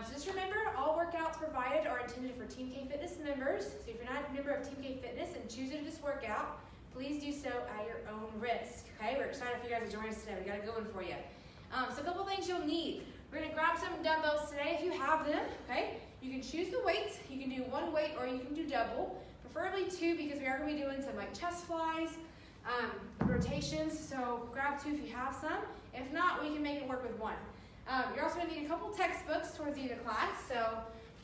So just remember, all workouts provided are intended for TMMKFitness members. So if you're not a member of TMMKFitness and choose to do this workout, please do so at your own risk. Okay, we're excited for you guys to join us today. We got a good one for you. So a couple things you'll need. We're going to grab some dumbbells today if you have them. Okay, you can choose the weights. You can do one weight or you can do double, preferably two because we are going to be doing some like chest flies, rotations. So grab two if you have some. If not, we can make it work with one. You're also going to need a couple textbooks towards the end of class. So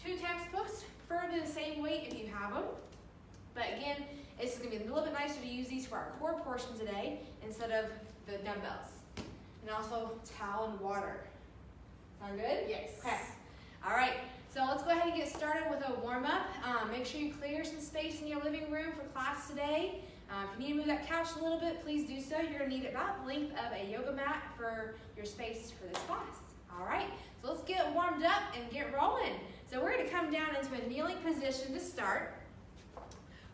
2 textbooks, preferably the same weight if you have them. But again, it's going to be a little bit nicer to use these for our core portion today instead of the dumbbells. And also towel and water. Sound good? Yes. Okay. All right. So let's go ahead and get started with a warm-up. Make sure you clear some space in your living room for class today. If you need to move that couch a little bit, please do so. You're going to need about the length of a yoga mat for your space for this class. All right, so let's get warmed up and get rolling. So we're going to come down into a kneeling position to start.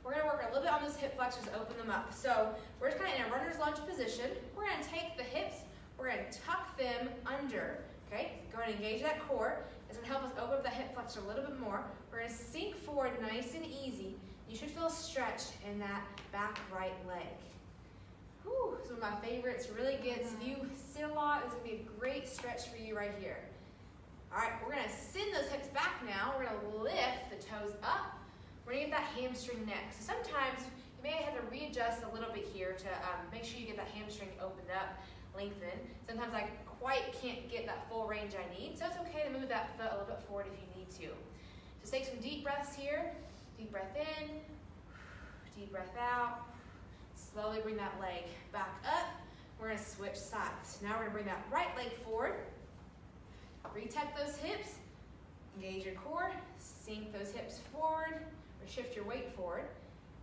We're going to work a little bit on those hip flexors, open them up. So we're just kind of in a runner's lunge position. We're going to take the hips, we're going to tuck them under. Okay, go ahead and engage that core. It's going to help us open up the hip flexor a little bit more. We're going to sink forward nice and easy. You should feel a stretch in that back right leg. Whew, it's one of my favorites, really gets, if you sit a lot, it's going to be a great stretch for you right here. All right, we're going to send those hips back now. We're going to lift the toes up. We're going to get that hamstring next. So sometimes you may have to readjust a little bit here to make sure you get that hamstring opened up, lengthened. Sometimes I quite can't get that full range I need, so it's okay to move that foot a little bit forward if you need to. Just take some deep breaths here. Deep breath in, deep breath out. Slowly bring that leg back up. We're going to switch sides. Now we're going to bring that right leg forward. Retuck those hips. Engage your core. Sink those hips forward or shift your weight forward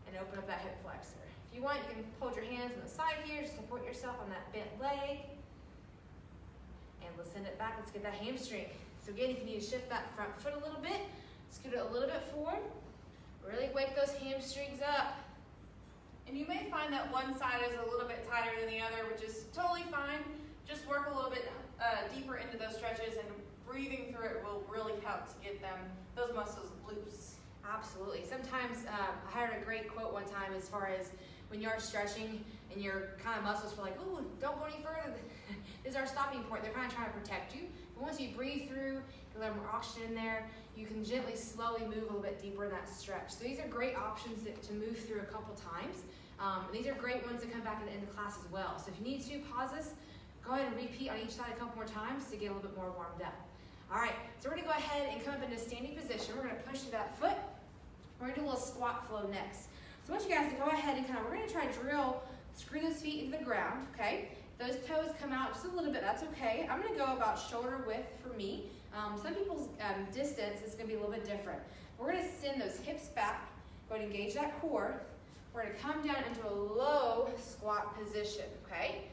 and open up that hip flexor. If you want, you can hold your hands on the side here to support yourself on that bent leg. And let's send it back. Let's get that hamstring. So again, if you need to shift that front foot a little bit, scoot it a little bit forward. Really wake those hamstrings up. And you may find that one side is a little bit tighter than the other, which is totally fine. Just work a little bit deeper into those stretches, and breathing through it will really help to get those muscles loose. Absolutely. Sometimes I heard a great quote one time as far as when you're stretching and your kind of muscles feel like, ooh, don't go any further. This is our stopping point. They're kind of trying to protect you. But once you breathe through, you let more oxygen in there, you can gently, slowly move a little bit deeper in that stretch. So these are great options to move through a couple times. These are great ones to come back at the end of class as well. So if you need to, pause this, go ahead and repeat on each side a couple more times to get a little bit more warmed up. All right, so we're gonna go ahead and come up into standing position. We're gonna push to that foot. We're gonna do a little squat flow next. So I want you guys to go ahead and we're gonna try to screw those feet into the ground, okay? Those toes come out just a little bit, that's okay. I'm gonna go about shoulder width for me. Some people's distance is gonna be a little bit different. We're gonna send those hips back, go ahead and engage that core. We're gonna come down into a low squat position, okay?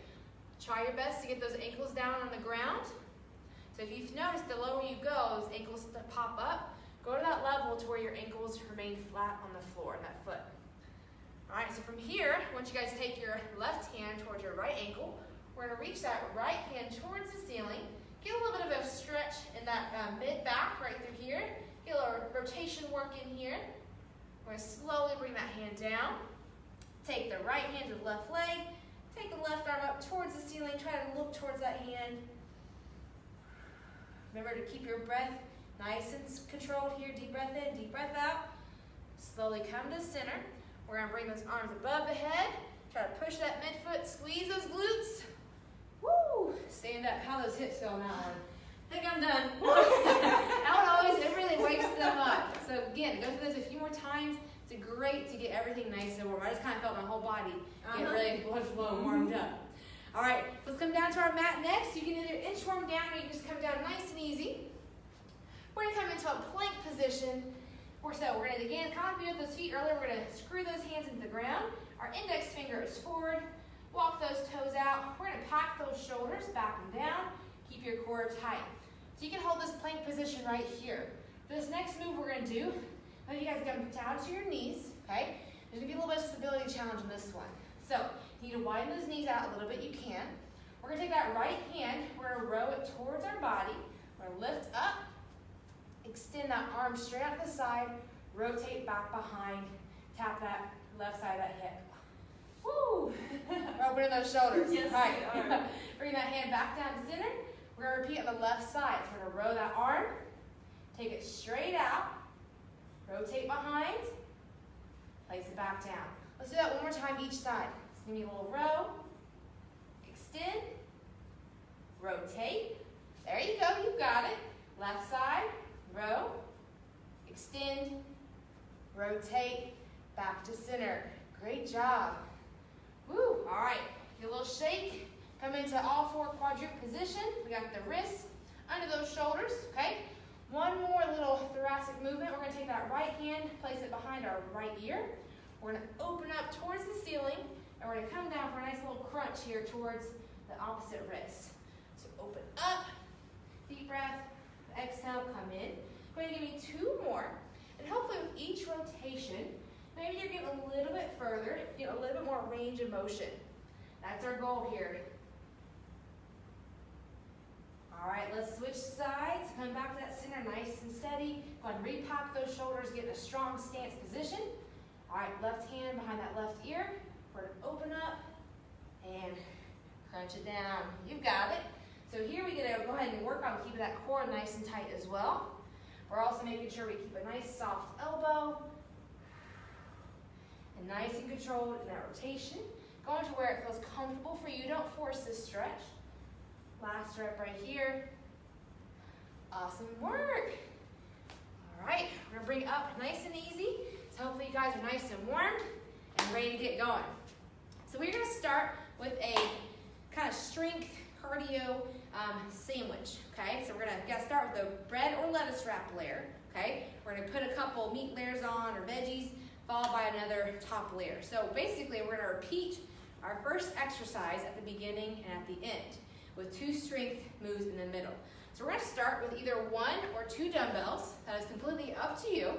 Try your best to get those ankles down on the ground. So if you've noticed, the lower you go, those ankles pop up. Go to that level to where your ankles remain flat on the floor in that foot. All right, so from here, I want you guys to take your left hand towards your right ankle. We're gonna reach that right hand towards the ceiling. Get a little bit of a stretch in that mid-back right through here. Get a little rotation work in here. We're gonna slowly bring that hand down. Take the right hand to the left leg. Take the left arm up towards the ceiling. Try to look towards that hand. Remember to keep your breath nice and controlled here. Deep breath in, deep breath out. Slowly come to center. We're gonna bring those arms above the head. Try to push that midfoot, squeeze those glutes. Woo! Stand up. How those hips feel on that one? I think I'm done. That one always, it really wakes them up. So again, go through this a few more times. It's great to get everything nice and warm. I just kind of felt my whole body get really blood flow warmed up. All right, let's come down to our mat next. You can either inchworm down or you can just come down nice and easy. We're gonna come into a plank position. We're gonna, again, kind of with those feet earlier, we're gonna screw those hands into the ground. Our index finger is forward. Walk those toes out. We're gonna pack those shoulders back and down. Keep your core tight. So you can hold this plank position right here. This next move we're gonna do, I want you guys to come down to your knees, okay? There's gonna be a little bit of stability challenge in this one. So you need to widen those knees out a little bit, you can. We're gonna take that right hand, we're gonna row it towards our body. We're gonna lift up, extend that arm straight out to the side, rotate back behind, tap that left side of that hip. Woo! We're opening those shoulders. Yes, all right. we are. Bring that hand back down to center. We're going to repeat on the left side. So we're going to row that arm, take it straight out, rotate behind, place it back down. Let's do that one more time each side. So give me a little row, extend, rotate. There you go, you got it. Left side, row, extend, rotate, back to center. Great job. Woo, all right. Get a little shake. Come into all four quadruped position. We got the wrists under those shoulders, okay? One more little thoracic movement. We're gonna take that right hand, place it behind our right ear. We're gonna open up towards the ceiling, and we're gonna come down for a nice little crunch here towards the opposite wrist. So open up, deep breath, exhale, come in. Go ahead and give me two more. And hopefully with each rotation, maybe you're getting a little bit further, get a little bit more range of motion. That's our goal here. All right, let's switch sides. Come back to that center, nice and steady. Go ahead and repack those shoulders, get in a strong stance position. All right, left hand behind that left ear. We're gonna open up and crunch it down. You've got it. So here we get to go ahead and work on keeping that core nice and tight as well. We're also making sure we keep a nice soft elbow and nice and controlled in that rotation. Going to where it feels comfortable for you. Don't force this stretch. Last rep right here. Awesome work. All right, we're gonna bring it up nice and easy. So hopefully you guys are nice and warmed and ready to get going. So we're gonna start with a kind of strength cardio sandwich, okay? So we're gonna start with the bread or lettuce wrap layer, okay? We're gonna put a couple meat layers on or veggies, followed by another top layer. So basically we're gonna repeat our first exercise at the beginning and at the end with two strength moves in the middle. So we're gonna start with either one or two dumbbells. That is completely up to you.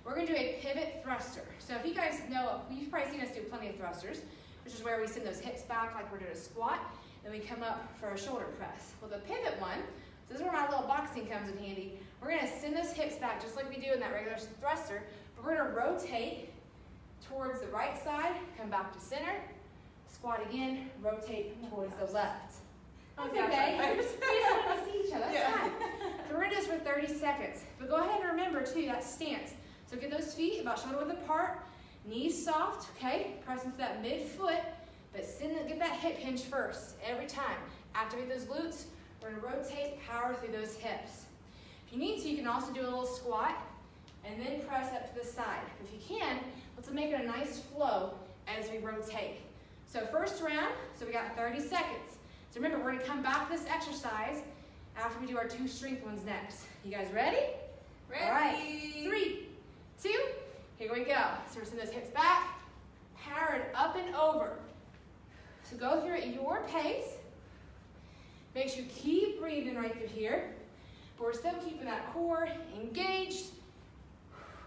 We're gonna do a pivot thruster. So if you guys know, you've probably seen us do plenty of thrusters, which is where we send those hips back like we're doing a squat, then we come up for a shoulder press. Well, the pivot one, so this is where my little boxing comes in handy. We're gonna send those hips back just like we do in that regular thruster, but we're gonna rotate towards the right side, come back to center, squat again, rotate towards the left. That's okay. We just want to see each other. That's fine. So we're going to do this for 30 seconds. But go ahead and remember, too, that stance. So get those feet about shoulder width apart, knees soft, okay? Press into that mid-foot, but get that hip hinge first every time. Activate those glutes. We're going to rotate, power through those hips. If you need to, you can also do a little squat and then press up to the side. If you can, let's make it a nice flow as we rotate. So first round, so we got 30 seconds. So remember, we're gonna come back to this exercise after we do our two strength ones next. You guys ready? Ready. All right, 3, 2, here we go. So we're sending those hips back, power it up and over. So go through at your pace. Make sure you keep breathing right through here, but we're still keeping that core engaged.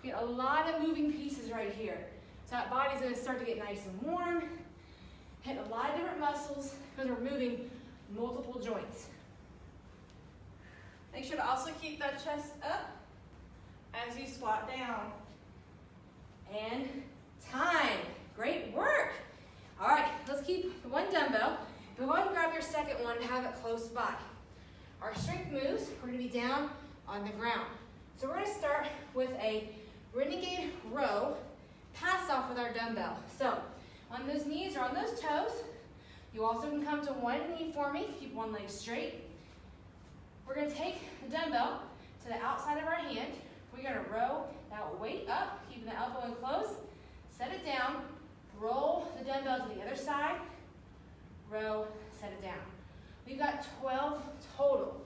Get a lot of moving pieces right here. So that body's gonna start to get nice and warm. Hit a lot of different muscles because we're moving multiple joints. Make sure to also keep that chest up as you squat down. And time. Great work. All right, let's keep one dumbbell. Go ahead and grab your second one and have it close by. Our strength moves, we're gonna be down on the ground. So we're gonna start with a renegade row, pass off with our dumbbell. So on those knees or on those toes, you also can come to one knee for me, keep one leg straight. We're gonna take the dumbbell to the outside of our hand. We're gonna row that weight up, keeping the elbow in close, set it down, roll the dumbbell to the other side, row, set it down. We've got 12 total.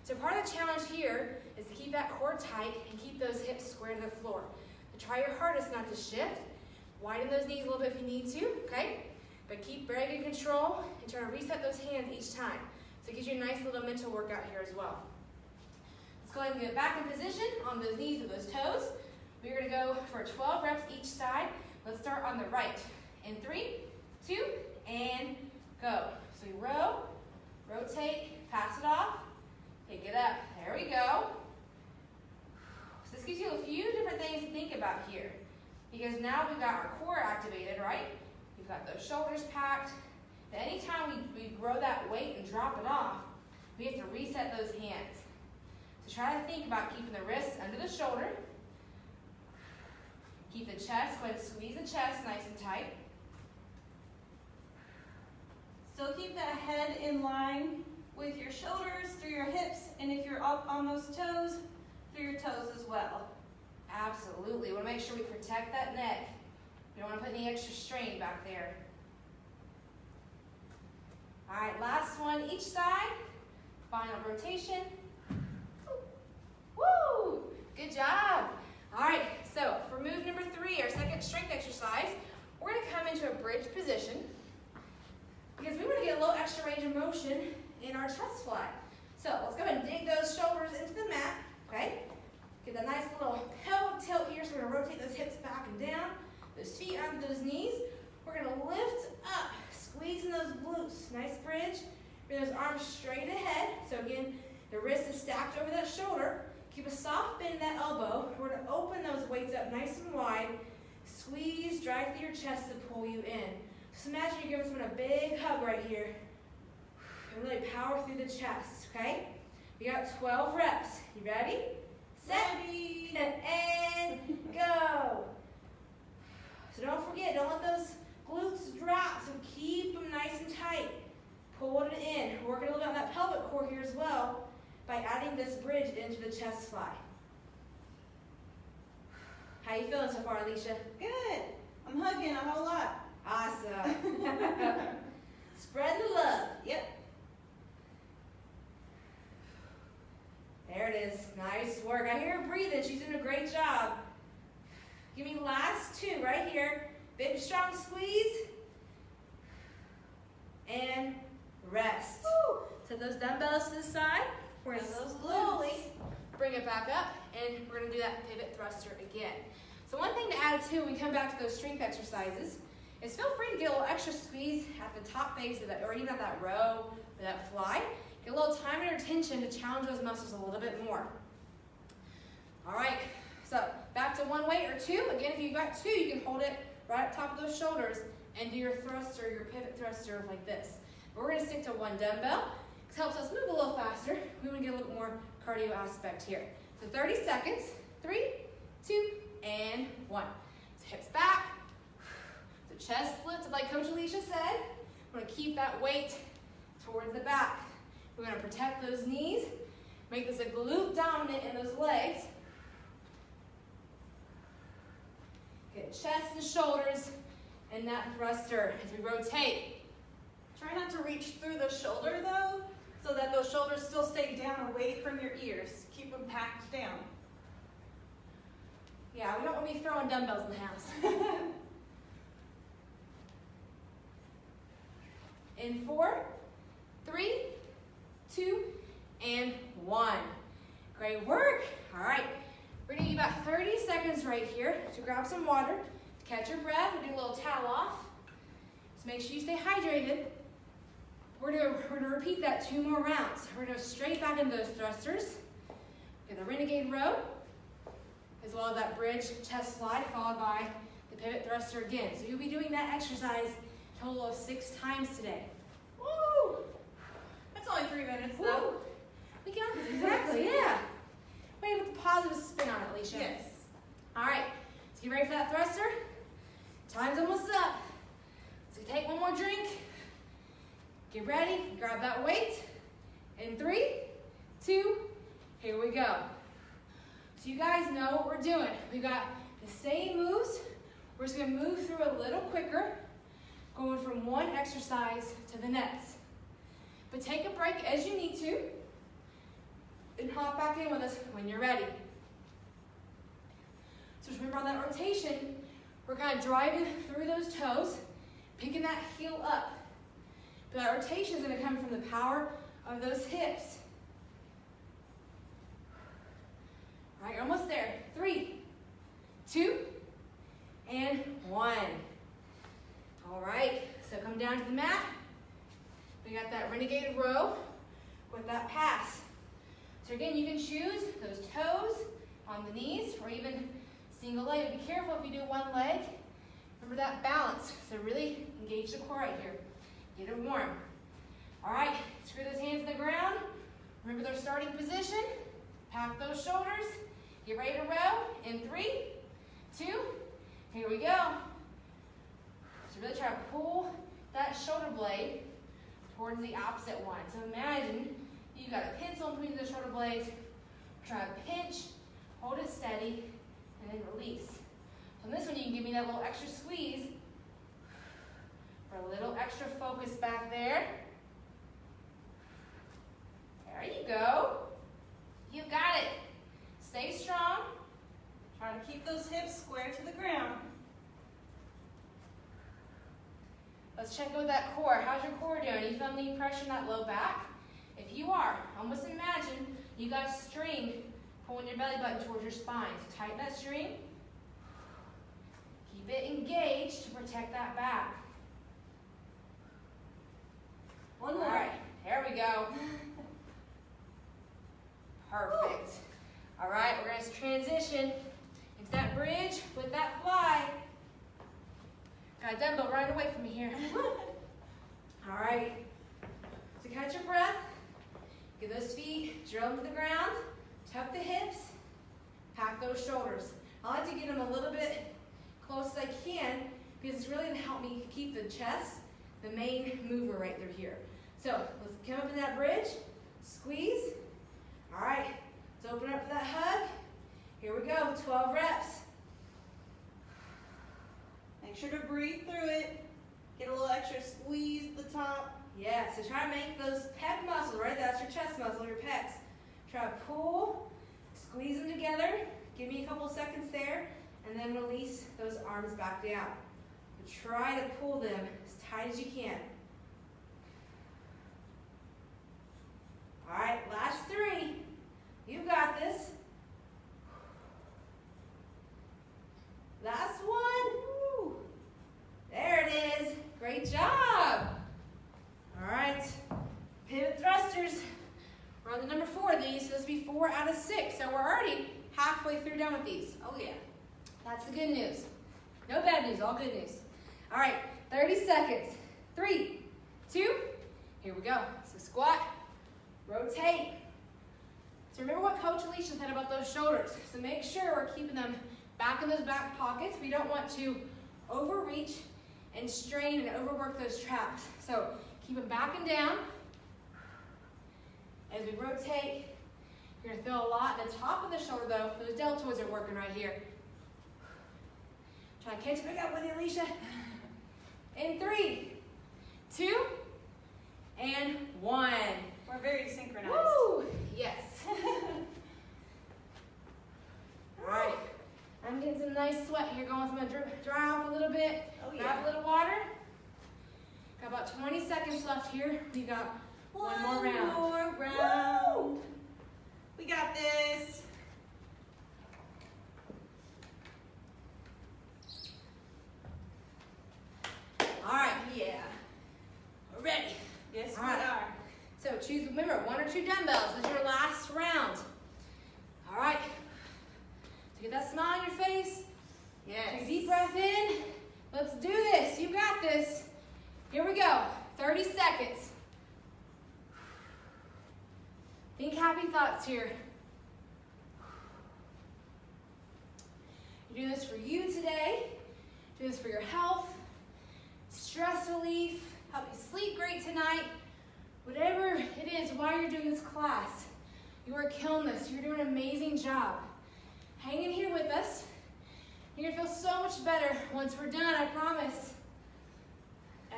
So part of the challenge here is to keep that core tight and keep those hips square to the floor. So try your hardest not to shift. Widen those knees a little bit if you need to, okay? But keep very good control and try to reset those hands each time. So it gives you a nice little mental workout here as well. Let's go ahead and get back in position on those knees or those toes. We're gonna go for 12 reps each side. Let's start on the right. In 3, 2, and go. So we row, rotate, pass it off, pick it up. There we go. about here. Because now we've got our core activated, right? We've got those shoulders packed. But anytime we grow that weight and drop it off, we have to reset those hands. So try to think about keeping the wrists under the shoulder. Keep the chest, go ahead and squeeze the chest nice and tight. Still keep that head in line with your shoulders, through your hips, and if you're up on those toes, through your toes as well. Absolutely. We want to make sure we protect that neck. We don't want to put any extra strain back there. All right, last one each side. Final rotation. Woo! Good job. All right, so for move number 3, our second strength exercise, we're going to come into a bridge position because we want to get a little extra range of motion in our chest fly. So let's go ahead and dig those shoulders into the mat, okay? Get that nice little pelvic tilt here, so we're going to rotate those hips back and down, those feet onto those knees. We're going to lift up, squeezing those glutes. Nice bridge. Bring those arms straight ahead. So again, the wrist is stacked over that shoulder. Keep a soft bend in that elbow. We're going to open those weights up nice and wide. Squeeze, drive through your chest to pull you in. Just imagine you're giving someone a big hug right here. And really power through the chest, okay? We got 12 reps. You ready? Set, and go. So don't forget, don't let those glutes drop, so keep them nice and tight. Pull it in. We're working a little bit on that pelvic core here as well by adding this bridge into the chest fly. How you feeling so far, Allisha? Good. I'm hugging a whole lot. Awesome. Spread the love. Yep. There it is. Nice work. I hear her breathing. She's doing a great job. Give me last 2 right here. Big, strong squeeze. And rest. Woo. Set those dumbbells to the side. We're going to slowly bring it back up, and we're going to do that pivot thruster again. So one thing to add too when we come back to those strength exercises is feel free to get a little extra squeeze at the top face of that, or even at that row or that fly. Get a little time and attention to challenge those muscles a little bit more. All right, so back to 1 weight or 2. Again, if you've got 2, you can hold it right up top of those shoulders and do your thruster, your pivot thruster like this. But we're going to stick to 1 dumbbell. This helps us move a little faster. We want to get a little more cardio aspect here. So 30 seconds. 3, 2, and 1. So hips back. So chest lifted like Coach Allisha said. We're going to keep that weight towards the back. We're going to protect those knees. Make this a glute dominant in those legs. Get chest and shoulders and that thruster as we rotate. Try not to reach through the shoulder though, so that those shoulders still stay down away from your ears. Keep them packed down. Yeah, we don't want to be throwing dumbbells in the house. In 4, 3, 2, and 1. Great work. All right, we're going to give you about 30 seconds right here to grab some water, to catch your breath, and do a little towel off. Just make sure you stay hydrated. We're going to repeat that 2 more rounds. We're going to go straight back into those thrusters. Get the renegade row, as well as that bridge chest fly, followed by the pivot thruster again. So you'll be doing that exercise a total of 6 times today. Woo! That's only 3 minutes though. Woo. We got this, exactly, yeah. Wait, with the positive spin on it, Allisha. Yes. All right, so get ready for that thruster. Time's almost up. So take 1 more drink. Get ready, grab that weight. In 3, 2, here we go. So you guys know what we're doing. We've got the same moves. We're just gonna move through a little quicker, going from one exercise to the next. But take a break as you need to, and hop back in with us when you're ready. So just remember on that rotation, we're kind of driving through those toes, picking that heel up. But that rotation is going to come from the power of those hips. All right, you're almost there. 3, 2, and 1. All right, so come down to the mat. We got that renegade row with that pass. So again, you can choose those toes on the knees, or even single leg. Be careful if you do one leg. Remember that balance. So really engage the core right here. Get it warm. All right, screw those hands in the ground. Remember their starting position. Pack those shoulders. Get ready to row in 3, 2, here we go. So really try to pull that shoulder blade towards the opposite one. So imagine you got a pencil in between the shoulder blades. Try to pinch, hold it steady, and then release. So in this one, you can give me that little extra squeeze for a little extra focus back there. There you go. You got it. Stay strong. Try to keep those hips square to the ground. Let's check with that core. How's your core doing? Are you feeling any pressure in that low back? If you are, almost imagine you got a string pulling your belly button towards your spine. So tighten that string. Keep it engaged to protect that back. One more. All right, there we go. Perfect. All right, we're going to transition into that bridge with that fly. Got a dumbbell right away from me here. All right. So catch your breath. Get those feet, drill into the ground. Tuck the hips. Pack those shoulders. I like to get them a little bit close as I can because it's really going to help me keep the chest, the main mover right through here. So let's come up in that bridge. Squeeze. All right. Let's open up for that hug. Here we go. 12 reps. Make sure to breathe through it. Get a little extra squeeze at the top. Yeah, so try to make those pec muscles, right? That's your chest muscle, your pecs. Try to pull, squeeze them together. Give me a couple seconds there, and then release those arms back down. But try to pull them as tight as you can. All right, last 3. You got this. Last one. Woo. There it is. Great job. All right. Pivot thrusters. We're on the number 4 of these. So this will be 4 out of 6. So we're already halfway through done with these. Oh yeah. That's the good news. No bad news, all good news. All right, 30 seconds. 3, 2, here we go. So squat, rotate. So remember what Coach Allisha said about those shoulders. So make sure we're keeping them back in those back pockets. We don't want to overreach and strain and overwork those traps. So keep them back and down. As we rotate, you're gonna feel a lot in the top of the shoulder though. Those deltoids are working right here. Try to catch it back up with you, Allisha. In 3, 2, and 1. We're very synchronized. Woo! Yes. All right. I'm getting some nice sweat here going. So I'm gonna dry off a little bit. Oh, yeah. Grab a little water. Got about 20 seconds left here. You got one more round. One more round. Woo! We got this. All right. Yeah. We're ready. Yes, All we right. are. So choose, remember, 1 or 2 dumbbells. This is your last round. All right. So get that smile on your face. Yes. Take a deep breath in. Let's do this. You got this. Here we go. 30 seconds. Think happy thoughts here. You do this for you today. Do this for your health, stress relief, help you sleep great tonight. Whatever it is while you're doing this class, you are killing this. You're doing an amazing job. Hang in here with us. You're gonna feel so much better once we're done, I promise.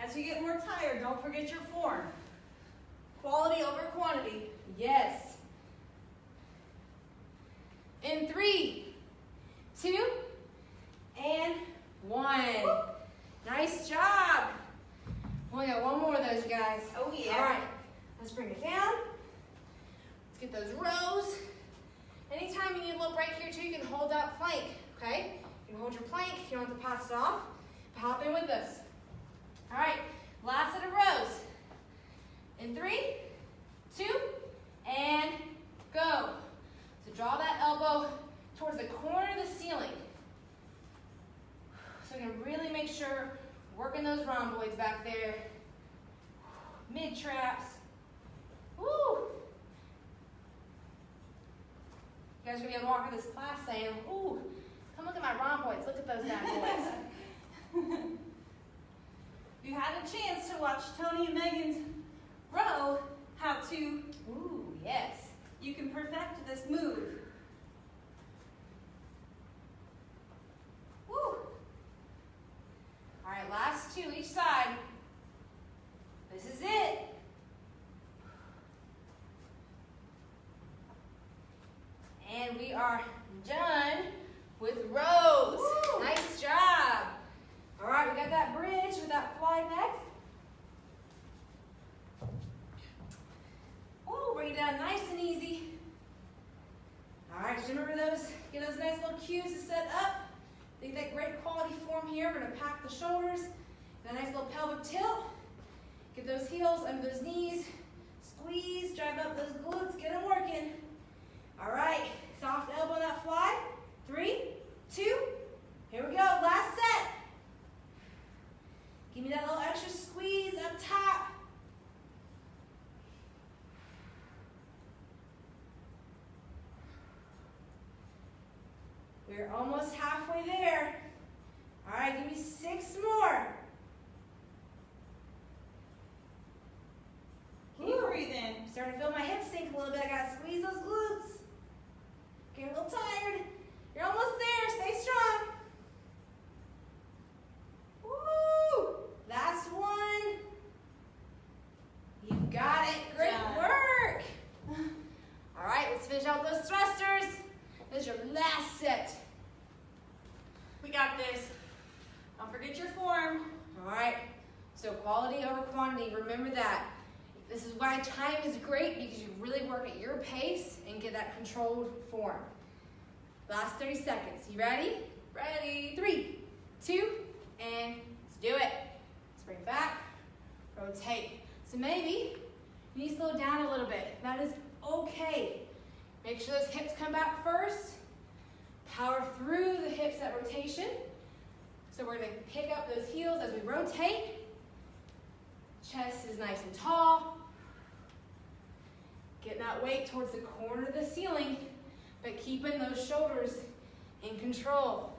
As you get more tired, don't forget your form. Quality over quantity. Yes. In 3, 2, and 1. Nice job. We got one more of those, you guys. Oh, yeah. All right, let's bring it down. Let's get those rows. Anytime you need a little break here too, you can hold that plank, okay? You can hold your plank, you don't have to pass it off. Hop in with us. All right, last set of rows. In 3, 2, and go. So draw that elbow towards the corner of the ceiling. So we're gonna really make sure we're working those rhomboids back there. Mid traps. Woo! You guys are gonna be walking this class saying, ooh, come look at my rhomboids. Look at those bad boys. If you had a chance to watch Tony and Megan's row, how to, Ooh, yes. you can perfect this move. Woo! All right, last two each side. This is it. And we are done with rows. Woo. Nice job. All right, we got that bridge with that fly next. Woo, bring it down nice and easy. All right, just remember those, get those nice little cues to set up. Think that great quality form here. We're gonna pack the shoulders, that nice little pelvic tilt. Get those heels under those knees. Squeeze, drive up those glutes, get them working. All right, soft elbow on that fly. 3, 2, here we go, last set. Give me that little extra squeeze up top. We're almost halfway there. All right, give me 6 more. Keep breathing. I'm starting to feel my hips sink a little bit. I gotta squeeze those glutes. Getting a little tired. You're almost there. Stay strong. Woo! Last one. You got it. Great work. All right, let's finish out those thrusters. This is your last set. We got this. Don't forget your form. All right. So quality over quantity. Remember that. This is why time is great, because you really work at your pace and get that controlled form. Last 30 seconds. You ready? Ready. 3, 2, and let's do it. Let's bring it back, rotate. So maybe you need to slow down a little bit. That is okay. Make sure those hips come back first. Power through the hips at rotation. So we're gonna pick up those heels as we rotate. Chest is nice and tall. Getting that weight towards the corner of the ceiling, but keeping those shoulders in control.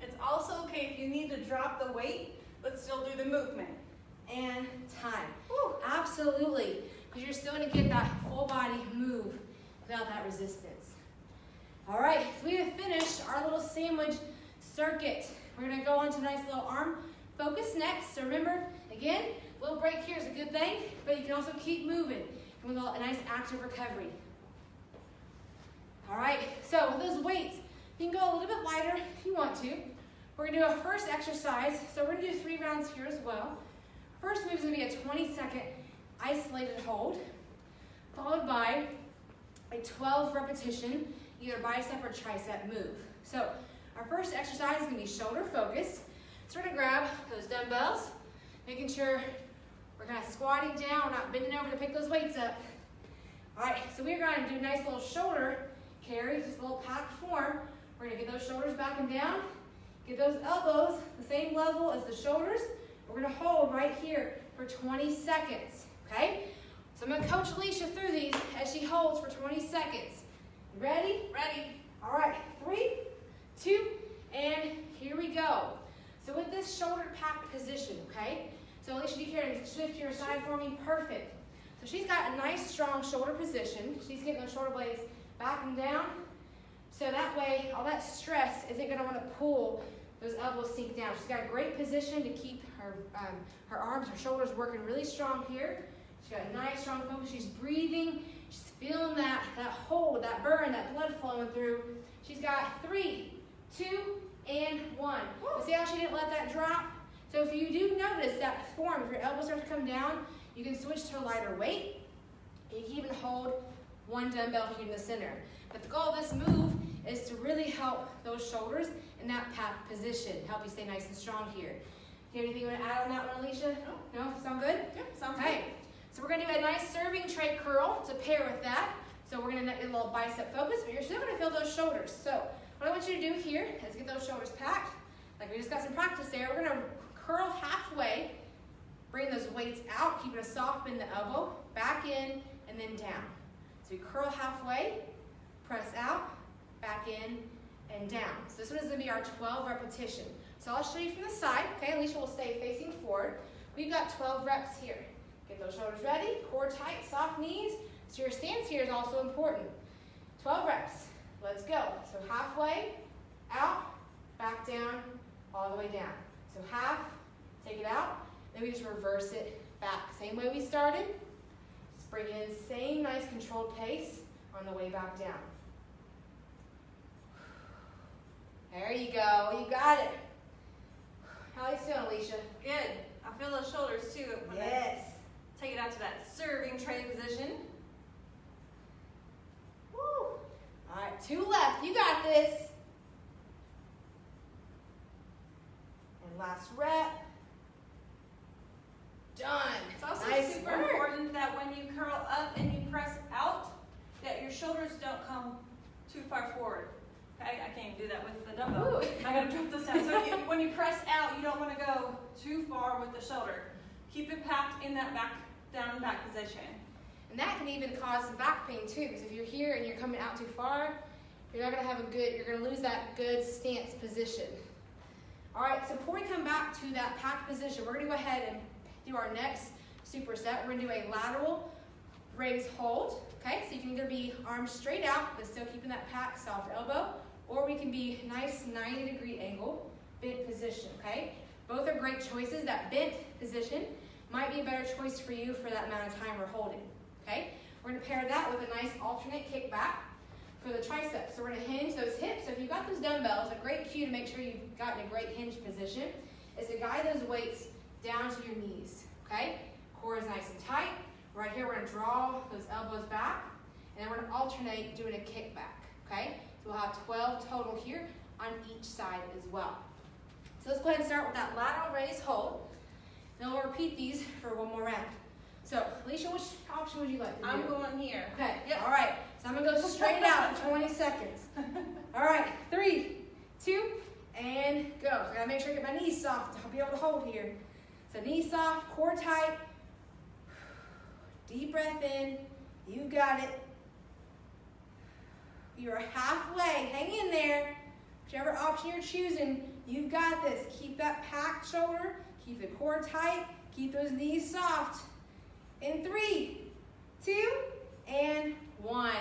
It's also okay if you need to drop the weight, but still do the movement. And time. Woo. Absolutely, because you're still gonna get that full body move without that resistance. All right, so we have finished our little sandwich circuit. We're gonna go on to a nice little arm focus next. So remember, again, a little break here is a good thing, but you can also keep moving with a nice active recovery. All right, so with those weights, you can go a little bit lighter if you want to. We're gonna do a first exercise. So we're gonna do 3 rounds here as well. First move is gonna be a 20-second isolated hold, followed by a 12 repetition, either bicep or tricep move. So our first exercise is gonna be shoulder focused. So we're gonna grab those dumbbells, making sure we're kind of squatting down, we're not bending over to pick those weights up. All right, so we're gonna do a nice little shoulder carry, just a little packed form. We're gonna get those shoulders back and down, get those elbows the same level as the shoulders. We're gonna hold right here for 20 seconds, okay? So I'm gonna coach Allisha through these as she holds for 20 seconds. You ready? Ready. All right, 3, 2, and here we go. So with this shoulder packed position, okay? So Allisha, you can shift your side for me, perfect. So she's got a nice strong shoulder position. She's getting those shoulder blades back and down. So that way, all that stress isn't gonna wanna pull those elbows sink down. She's got a great position to keep her arms, her shoulders working really strong here. She's got a nice strong focus. She's breathing. She's feeling that hold, that burn, that blood flowing through. She's got 3, 2, and 1. But see how she didn't let that drop? So if you do notice that form, if your elbows start to come down, you can switch to a lighter weight. You can even hold 1 dumbbell here in the center. But the goal of this move is to really help those shoulders in that packed position, help you stay nice and strong here. Do you have anything you want to add on that one, Allisha? No? Sound good? Yep, sounds Okay. So we're going to do a nice serving tray curl to pair with that. So we're going to get a little bicep focus, but you're still going to feel those shoulders. So what I want you to do here is get those shoulders packed. Like we just got some practice there. We're gonna curl halfway, bring those weights out, keeping a soft bend in the elbow, back in, and then down. So we curl halfway, press out, back in, and down. So this one is gonna be our 12 repetition. So I'll show you from the side, okay? Allisha will stay facing forward. We've got 12 reps here. Get those shoulders ready, core tight, soft knees. So your stance here is also important. 12 reps, let's go. So halfway, out, back down, all the way down. So half, take it out, then we just reverse it back. Same way we started. Just bring it in, same nice controlled pace on the way back down. There you go, you got it. How are you feeling, Allisha? Good. I feel those shoulders too. Yes. Take it out to that serving tray position. Woo. All right, 2 left. You got this. And last rep. Done. It's also Nice super work. important that when you curl up and you press out, that your shoulders don't come too far forward. Okay, I can't even do that with the dumbbell. Ooh. I gotta drop this down. So when you press out, you don't want to go too far with the shoulder. Keep it packed in that down and back position. And that can even cause some back pain too, because if you're here and you're coming out too far, you're not gonna have you're gonna lose that good stance position. All right, so before we come back to that packed position, we're gonna go ahead and do our next superset. We're gonna do a lateral raise hold, okay? So you can either be arms straight out, but still keeping that packed soft elbow, or we can be nice 90-degree angle, bent position, okay? Both are great choices. That bent position might be a better choice for you for that amount of time we're holding, okay? We're gonna pair that with a nice alternate kickback for the triceps. So we're gonna hinge those hips. So if you've got those dumbbells, a great cue to make sure you've gotten a great hinge position is to guide those weights down to your knees, okay? Core is nice and tight. Right here, we're gonna draw those elbows back, and then we're gonna alternate doing a kickback, okay? So we'll have 12 total here on each side as well. So let's go ahead and start with that lateral raise hold. Then we'll repeat these for one more round. So, Allisha, which option would you like to do? I'm going here. Okay, Yep. all right. So I'm gonna go straight out for 20 seconds. All right, 3, 2, and go. So I gotta make sure I get my knees soft to be able to hold here. So knees soft, core tight. Deep breath in. You got it. You're halfway. Hang in there. Whichever option you're choosing, you've got this. Keep that packed shoulder. Keep the core tight. Keep those knees soft. In 3, 2, and 1.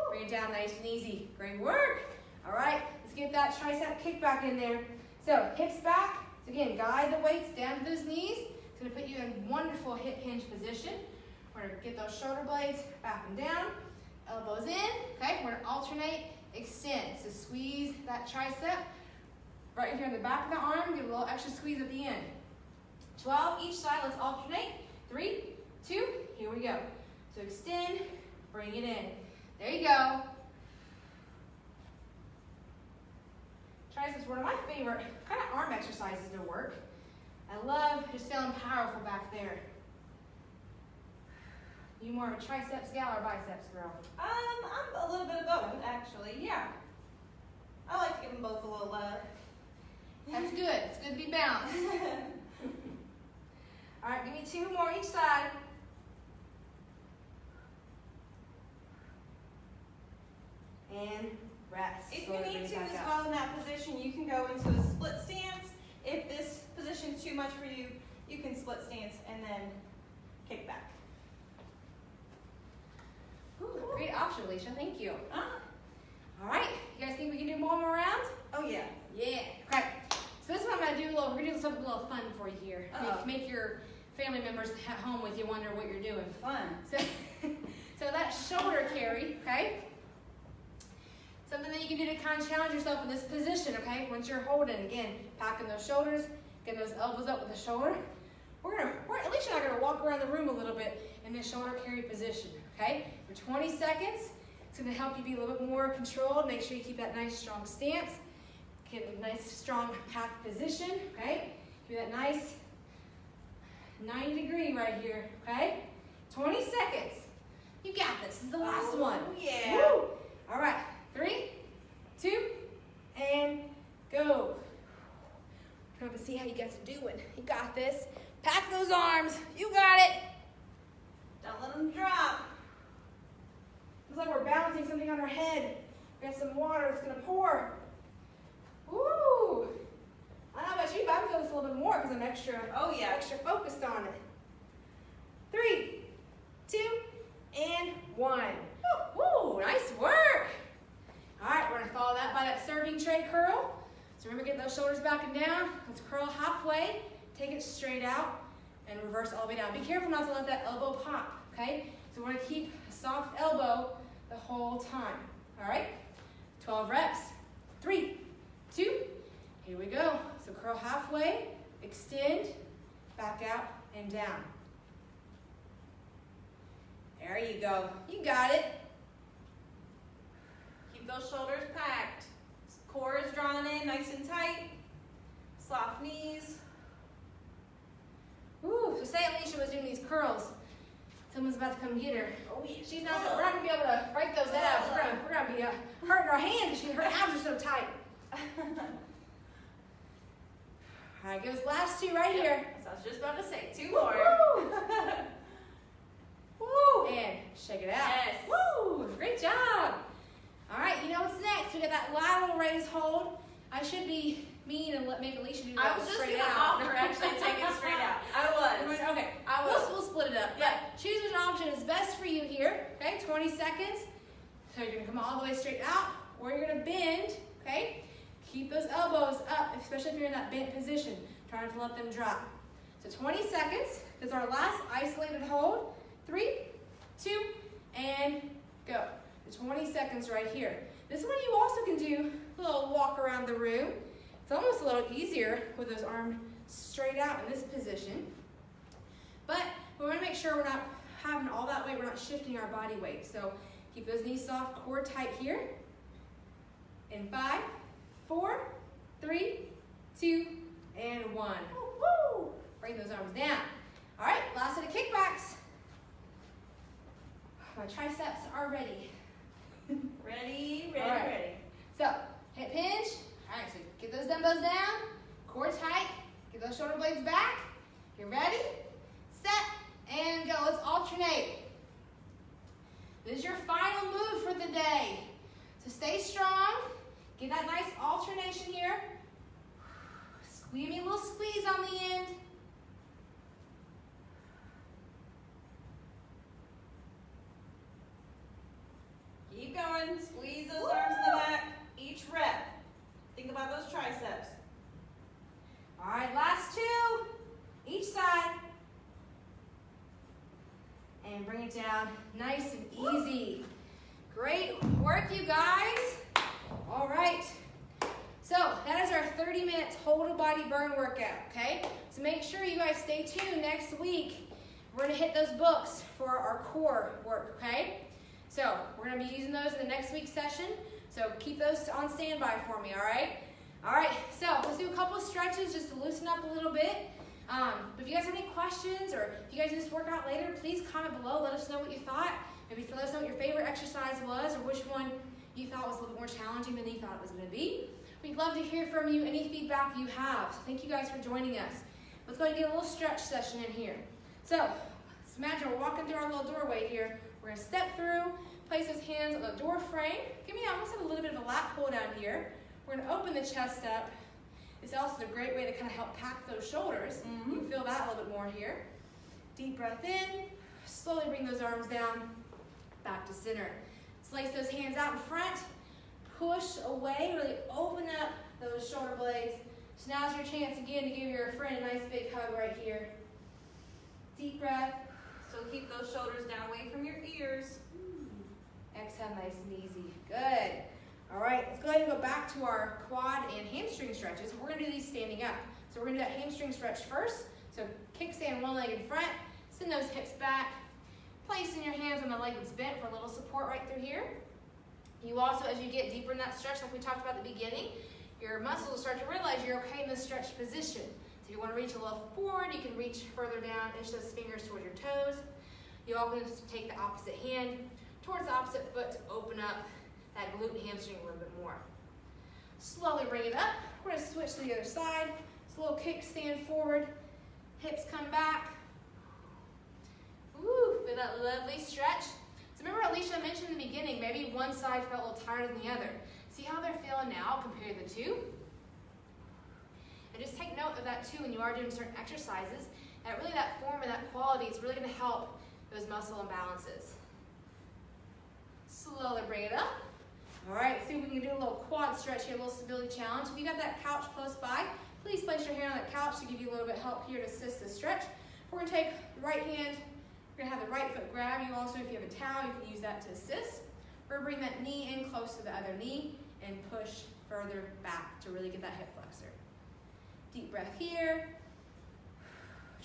Bring it down nice and easy. Great work. All right, let's get that tricep kickback in there. So hips back. So again, guide the weights down to those knees. It's gonna put you in wonderful hip hinge position. We're gonna get those shoulder blades back and down. Elbows in, okay? We're gonna alternate, extend. So squeeze that tricep right here in the back of the arm. Give a little extra squeeze at the end. 12 each side, let's alternate. 3, 2, here we go. So extend, bring it in. There you go. Triceps are one of my favorite kind of arm exercises to work. I love just feeling powerful back there. You more of a triceps gal or biceps girl? I'm a little bit of both, actually. Yeah. I like to give them both a little love. That's good. It's good to be balanced. All right, give me 2 more each side. And rest. If you Slowly need bring to it back as up. well in that position, you can go into a split stance. If this position's too much for you, you can split stance and then kick back. Ooh, great option, Allisha. Thank you. Ah. All right, you guys think we can do one more round? Oh yeah. Yeah. Okay. So this one I'm gonna do we're gonna do something a little fun for you here. Uh-oh. Make your family members at home with you wonder what you're doing. Fun. So that shoulder carry, okay? Something that you can do to kind of challenge yourself in this position, okay? Once you're holding, again, packing those shoulders, getting those elbows up with the shoulder. Allisha and I are gonna walk around the room a little bit in this shoulder carry position, okay? For 20 seconds, it's gonna help you be a little bit more controlled. Make sure you keep that nice strong stance. Get a nice strong packed position, okay? Do that nice 90-degree right here, okay? 20 seconds. You got this. This is the last one. Yeah. Woo! All right. 3, 2, and go. You got this. Pack those arms. You got it. Don't let them drop. Looks like we're balancing something on our head. We got some water that's gonna pour. Woo! I don't know about you, but I feel this a little bit more because I'm extra focused on it. 3, 2, and 1. Woo! Nice work. All right, we're gonna follow that by that serving tray curl. So remember, get those shoulders back and down. Let's curl halfway. Take it straight out and reverse all the way down. Be careful not to let that elbow pop, okay? So we're gonna keep a soft elbow the whole time, all right? 12 reps. 3, 2, here we go. So curl halfway, extend, back out and down. There you go. You got it. Keep those shoulders packed. Core is drawn in nice and tight. Soft knees. Woo. So say Allisha was doing these curls. Someone's about to come get her. Oh yeah. We're not gonna be able to break those abs. We're gonna be hurting our hands because her abs are so tight. All right, give us last 2 right here. So I was just about to say 2 more. Woo! Woo! And shake it out. Yes. Woo! Great job. All right, you know what's next? We got that lateral raise hold. I should be mean and make Allisha do that I was just straight gonna out. offer actually take it straight out. I was. Okay, I was. we'll split it up. Yeah. Choose which option is best for you here. Okay, 20 seconds. So you're gonna come all the way straight out, or you're gonna bend. Okay, keep those elbows up, especially if you're in that bent position, trying to let them drop. So 20 seconds is our last isolated hold. 3, 2, and go. The 20 seconds right here. This one you also can do a little walk around the room. It's almost a little easier with those arms straight out in this position. But we want to make sure we're not having all that weight, we're not shifting our body weight. So keep those knees soft, core tight here. In 5, 4, 3, 2, and 1. Woo! Bring those arms down. All right, last set of kickbacks. My triceps are ready. Ready. All right. So, hip hinge. All right, so get those dumbbells down, core tight, get those shoulder blades back. You're ready, set, and go. Let's alternate. This is your final move for the day. So stay strong. Get that nice alternation here. Squeeze me a little squeeze on the end. Keep going. Squeeze those arms in the back. Each rep. Think about those triceps. All right, last 2. Each side. And bring it down nice and easy. Great work, you guys. All right. So that is our 30-minute total body burn workout, okay? So make sure you guys stay tuned next week. We're gonna hit those books for our core work, okay? So we're gonna be using those in the next week's session. So keep those on standby for me, all right? All right, so let's do a couple of stretches just to loosen up a little bit. If you guys have any questions or if you guys do this workout later, please comment below. Let us know what you thought. Maybe let us know what your favorite exercise was or which one you thought was a little bit more challenging than you thought it was gonna be. We'd love to hear from you, any feedback you have. So thank you guys for joining us. Let's go ahead and get a little stretch session in here. So let's imagine we're walking through our little doorway here. We're gonna step through, place those hands on the door frame. Give me almost a little bit of a lat pull down here. We're gonna open the chest up. It's also a great way to kind of help pack those shoulders. You can feel that a little bit more here. Deep breath in, slowly bring those arms down, back to center. Place those hands out in front, push away, really open up those shoulder blades. So now's your chance again to give your friend a nice big hug right here. Deep breath. So keep those shoulders down away from your ears. Exhale nice and easy. Good. All right, let's go ahead and go back to our quad and hamstring stretches. We're gonna do these standing up. So we're gonna do that hamstring stretch first. So kickstand one leg in front, send those hips back, placing your hands on the leg that's bent for a little support right through here. You also, as you get deeper in that stretch, like we talked about at the beginning, your muscles will start to realize you're okay in this stretch position. So if you want to reach a little forward, you can reach further down, inch those fingers towards your toes. You also can take the opposite hand towards the opposite foot to open up that glute and hamstring a little bit more. Slowly bring it up. We're going to switch to the other side. So a little kickstand forward, Hips come back. Woo, feel that lovely stretch. So remember Allisha mentioned in the beginning, maybe one side felt a little tighter than the other. See how they're feeling now, compare the two. And just take note of that too when you are doing certain exercises. And really that form and that quality is really gonna help those muscle imbalances. Slowly bring it up. All right, see if we can do a little quad stretch here, a little stability challenge. If you got that couch close by, please place your hand on that couch to give you a little bit of help here to assist the stretch. We're gonna take the right hand, you're gonna have the right foot grab you. Also, if you have a towel, you can use that to assist. We're gonna bring that knee in close to the other knee and push further back to really get that hip flexor. Deep breath here.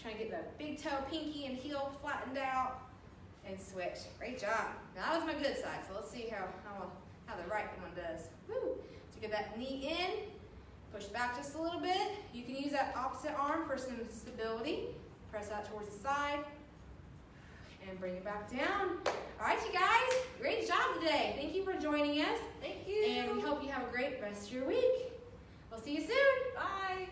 Trying to get the big toe, pinky, and heel flattened out. And switch. Great job. Now that was my good side, so let's see how the right one does. Woo. So get that knee in, push back just a little bit. You can use that opposite arm for some stability. Press out towards the side and bring it back down. All right, you guys, great job today. Thank you for joining us. Thank you. And we hope you have a great rest of your week. We'll see you soon. Bye.